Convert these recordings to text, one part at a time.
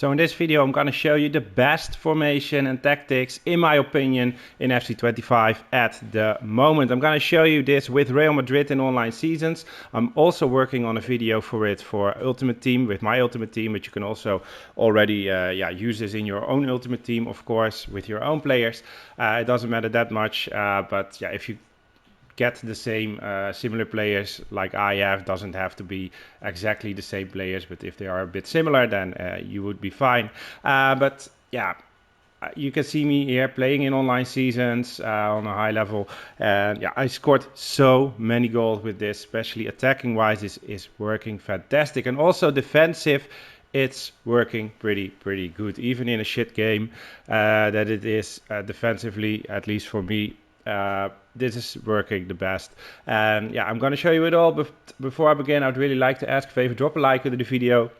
So in this video I'm going to show you the best formation and tactics in my opinion in FC25 at the moment. I'm going to show you this with Real Madrid in online seasons. I'm also working on a video for it for Ultimate Team with my Ultimate Team, but you can also already use this in your own Ultimate Team, of course, with your own players. It doesn't matter that much, but yeah, if you get the same similar players like I have, doesn't have to be exactly the same players, but if they are a bit similar, then you would be fine. But yeah, you can see me here playing in online seasons on a high level, and yeah, I scored so many goals with this, especially attacking wise. This is working fantastic, and also defensive, it's working pretty good, even in a shit game that it is defensively, at least for me. This is working the best, and yeah, I'm gonna show you it all. But before I begin, I'd really like to ask a favor: drop a like under the video.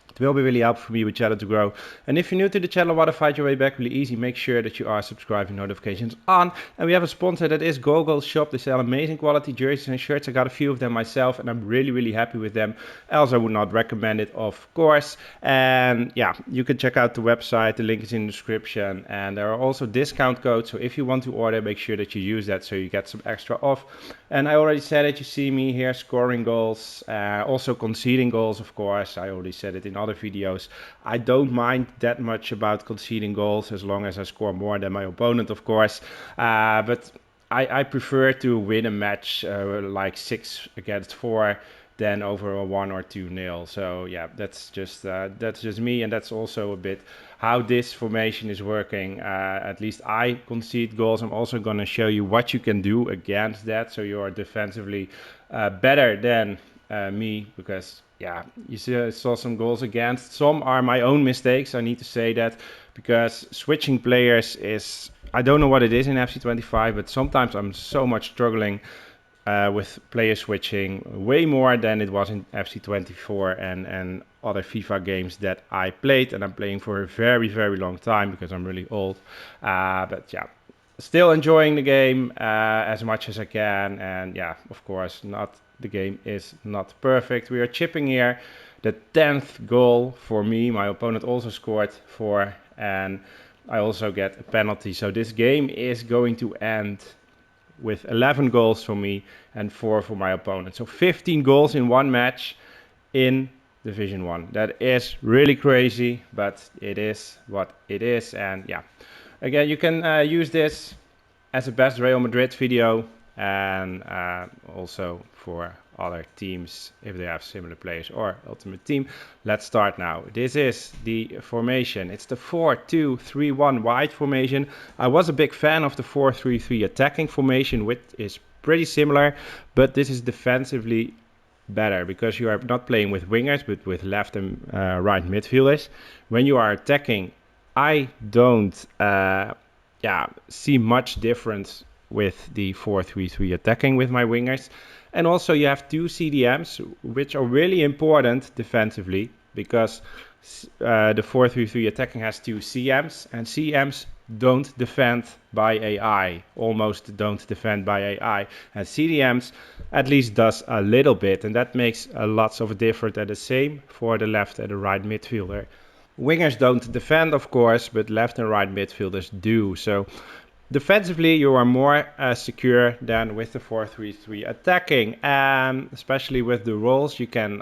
It will be really helpful for me with channel to grow. And if you're new to the channel, want to find your way back really easy, make sure that you are subscribing, notifications on. And we have a sponsor, that is Gogol Shop. They sell amazing quality jerseys and shirts. I got a few of them myself and I'm really happy with them. Else I would not recommend it, of course. And yeah, you can check out the website. The link is in the description. And there are also discount codes. So if you want to order, make sure that you use that so you get some extra off. And I already said it, you see me here scoring goals, also conceding goals, of course. I already said it in other videos. I don't mind that much about conceding goals as long as I score more than my opponent, of course. But I prefer to win a match like 6 against 4 than over a 1 or 2-0. So yeah, that's just me, and that's also a bit how this formation is working. At least I concede goals. I'm also going to show you what you can do against that, so you are defensively better than me, because yeah, you saw some goals against. Some are my own mistakes, I need to say that, because switching players is, I don't know what it is in FC25, but sometimes I'm so much struggling with player switching, way more than it was in FC24 and other FIFA games that I played, and I'm playing for a very long time because I'm really old. But yeah, still enjoying the game as much as I can, and yeah, of course, the game is not perfect. We are chipping here, the 10th goal for me. My opponent also scored 4, and I also get a penalty. So this game is going to end with 11 goals for me and 4 for my opponent. So 15 goals in one match in Division 1. That is really crazy, but it is what it is. And yeah, again, you can use this as a best Real Madrid video, and also for other teams if they have similar players or Ultimate Team. Let's start now. This is the formation. It's the 4-2-3-1 wide formation. I was a big fan of the 4-3-3 attacking formation, which is pretty similar, but this is defensively better because you are not playing with wingers but with left and right midfielders. When you are attacking, I don't see much difference with the 4-3-3 attacking with my wingers. And also you have 2 CDMs, which are really important defensively, because the 4-3-3 attacking has 2 CMs, and CMs don't defend by AI, almost don't defend by AI. And CDMs at least does a little bit, and that makes lots of difference. And the same for the left and the right midfielder. Wingers don't defend, of course, but left and right midfielders do. So defensively, you are more secure than with the 4-3-3 attacking, and especially with the roles, you can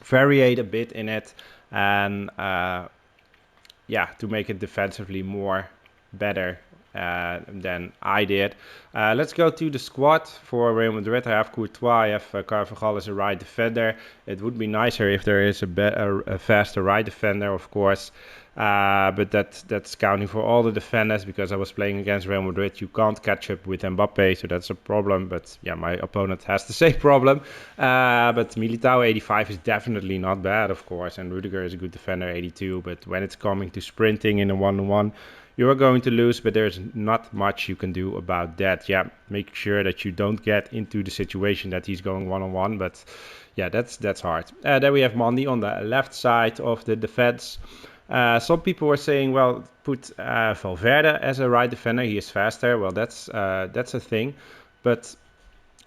variate a bit in it, and to make it defensively more better than I did. Let's go to the squad for Real Madrid. I have Courtois, I have Carvajal as a right defender. It would be nicer if there is a faster right defender, of course. But that's counting for all the defenders, because I was playing against Real Madrid. You can't catch up with Mbappe, so that's a problem. But yeah, my opponent has the same problem. But Militao 85 is definitely not bad, of course, and Rudiger is a good defender, 82. But when it's coming to sprinting in a 1-on-1, you are going to lose, but there's not much you can do about that. Yeah, make sure that you don't get into the situation that he's going 1-on-1, but yeah, that's hard. Then we have Mendy on the left side of the defense. Some people were saying, well, put Valverde as a right defender, he is faster. Well, that's a thing, but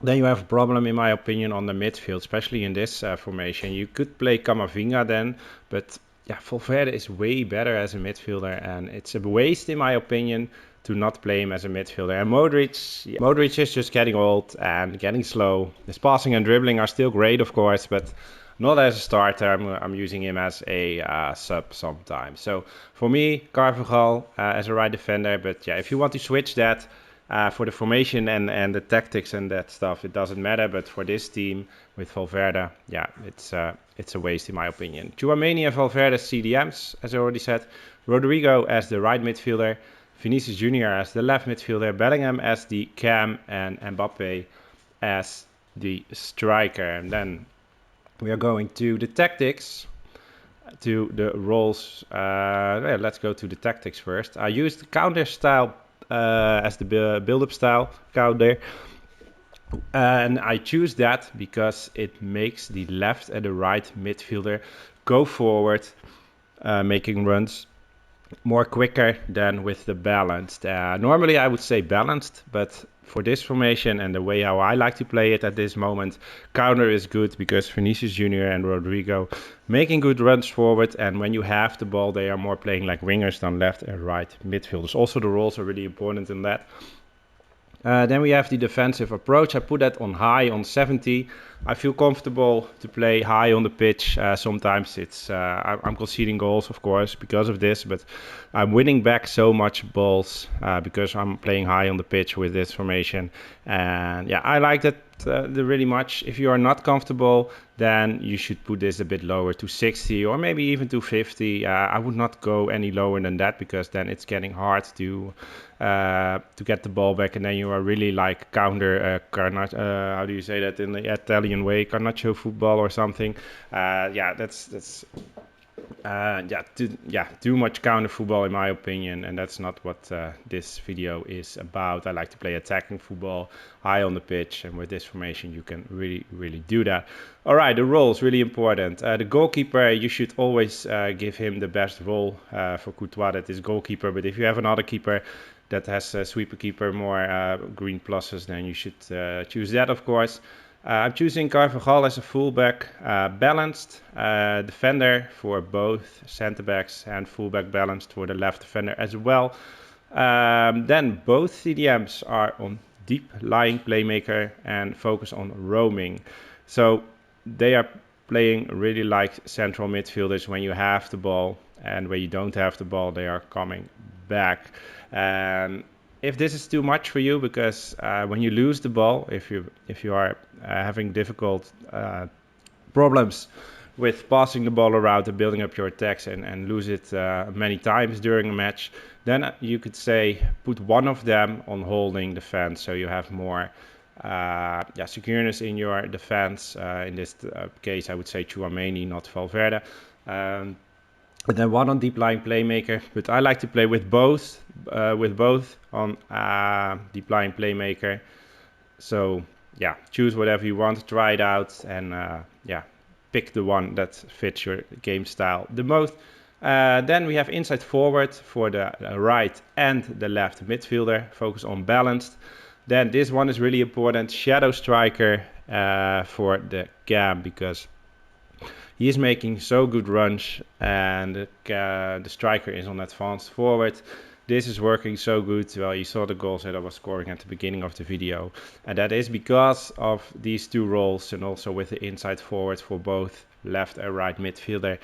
then you have a problem, in my opinion, on the midfield, especially in this formation. You could play Camavinga then, but yeah, Valverde is way better as a midfielder, and it's a waste, in my opinion, to not play him as a midfielder. And Modric is just getting old and getting slow. His passing and dribbling are still great, of course, but not as a starter. I'm using him as a sub sometimes. So for me, Carvajal as a right defender. But yeah, if you want to switch that for the formation and the tactics and that stuff, it doesn't matter. But for this team with Valverde, yeah, it's a waste in my opinion. Tchouaméni and Valverde CDMs, as I already said. Rodrigo as the right midfielder. Vinicius Junior as the left midfielder. Bellingham as the cam, and Mbappe as the striker. And then we are going to the tactics, to the roles. Let's go to the tactics first. I used counter style as the build-up style counter. And I choose that because it makes the left and the right midfielder go forward, making runs more quicker than with the balanced. Normally I would say balanced, but for this formation and the way how I like to play it at this moment, counter is good because Vinicius Junior and Rodrigo making good runs forward, and when you have the ball, they are more playing like wingers than left and right midfielders. Also, the roles are really important in that. Then we have the defensive approach. I put that on high, on 70. I feel comfortable to play high on the pitch. Sometimes I'm conceding goals, of course, because of this, but I'm winning back so much balls because I'm playing high on the pitch with this formation. And yeah, I like that really much. If you are not comfortable, then you should put this a bit lower to 60 or maybe even to 50. I would not go any lower than that because then it's getting hard to get the ball back, and then you are really like counter how do you say that in the Italian way, Carnaccio football or something. That's too much counter football in my opinion, and that's not what this video is about. I like to play attacking football high on the pitch, and with this formation you can really do that. All right, the roles really important. The goalkeeper, you should always give him the best role. For Courtois, that is goalkeeper, but if you have another keeper that has sweeper keeper, more green pluses, then you should choose that, of course. I'm choosing Carvajal as a fullback, balanced defender for both center backs, and fullback balanced for the left defender as well. Then both CDMs are on deep lying playmaker and focus on roaming. So they are playing really like central midfielders when you have the ball, and when you don't have the ball, they are coming back. And if this is too much for you, because when you lose the ball, if you are having difficult problems with passing the ball around and building up your attacks and lose it many times during a match, then you could say put one of them on holding defense, so you have more secureness in your defense. In this case, I would say Tchouaméni, not Valverde. And then one on deep lying playmaker, but I like to play with both on deep lying playmaker. So yeah, choose whatever you want, try it out, and pick the one that fits your game style the most. Then we have inside forward for the right and the left midfielder, focus on balanced. Then this one is really important, shadow striker for the cam, because he is making so good runs, and the striker is on advanced forward. This is working so good. Well, you saw the goals that I was scoring at the beginning of the video, and that is because of these two roles, and also with the inside forward for both left and right midfielder.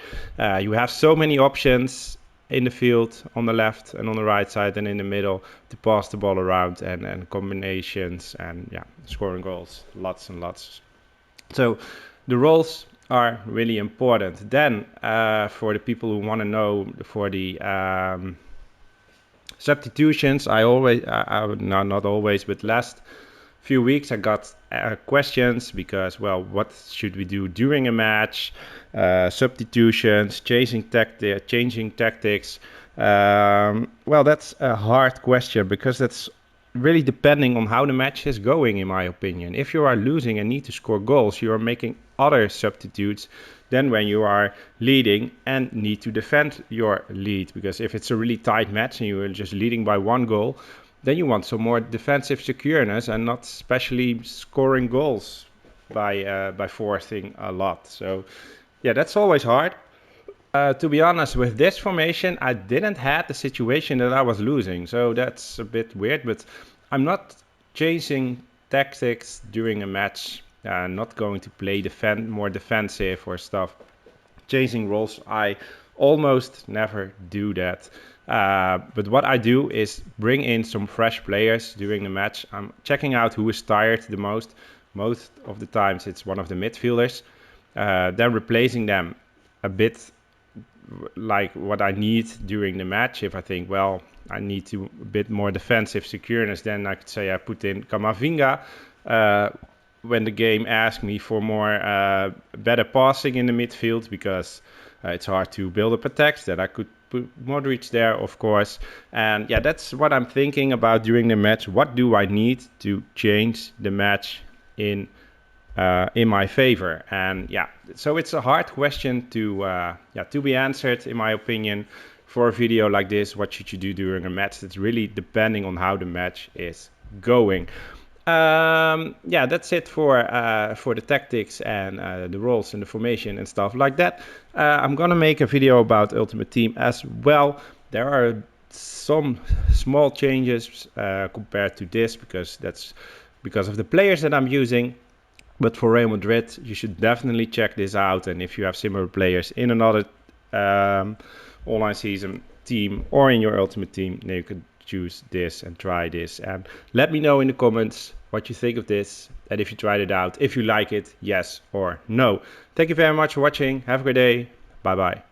You have so many options in the field, on the left and on the right side and in the middle, to pass the ball around, and combinations, and scoring goals, lots and lots. So the roles are really important. Then for the people who want to know, for the substitutions, not always, but last few weeks I got questions, because, well, what should we do during a match? Substitutions, changing tactics. Well, that's a hard question, because that's really depending on how the match is going, in my opinion. If you are losing and need to score goals, you are making other substitutes than when you are leading and need to defend your lead. Because if it's a really tight match and you are just leading by one goal, then you want some more defensive secureness, and not especially scoring goals by forcing a lot. So yeah, that's always hard. To be honest, with this formation, I didn't have the situation that I was losing, so that's a bit weird, but I'm not changing tactics during a match, not going to play more defensive or stuff. Changing roles, I almost never do that. But what I do is bring in some fresh players during the match. I'm checking out who is tired the most. Most of the times it's one of the midfielders. Then replacing them a bit like what I need during the match. If I think, well, I need to a bit more defensive secureness, then I could say I put in Camavinga. When the game asks me for more better passing in the midfield, because it's hard to build up attacks, that I could put Modric there, of course. And yeah, that's what I'm thinking about during the match. What do I need to change the match in my favor? And yeah, so it's a hard question to be answered, in my opinion, for a video like this. What should you do during a match? It's really depending on how the match is going. That's it for the tactics and the roles and the formation and stuff like that. I'm gonna make a video about Ultimate Team as well. There are some small changes compared to this, because that's because of the players that I'm using. But for Real Madrid, you should definitely check this out. And if you have similar players in another online season team or in your Ultimate Team, then you can choose this and try this. And let me know in the comments what you think of this, and if you tried it out, if you like it, yes or no. Thank you very much for watching. Have a great day. Bye bye.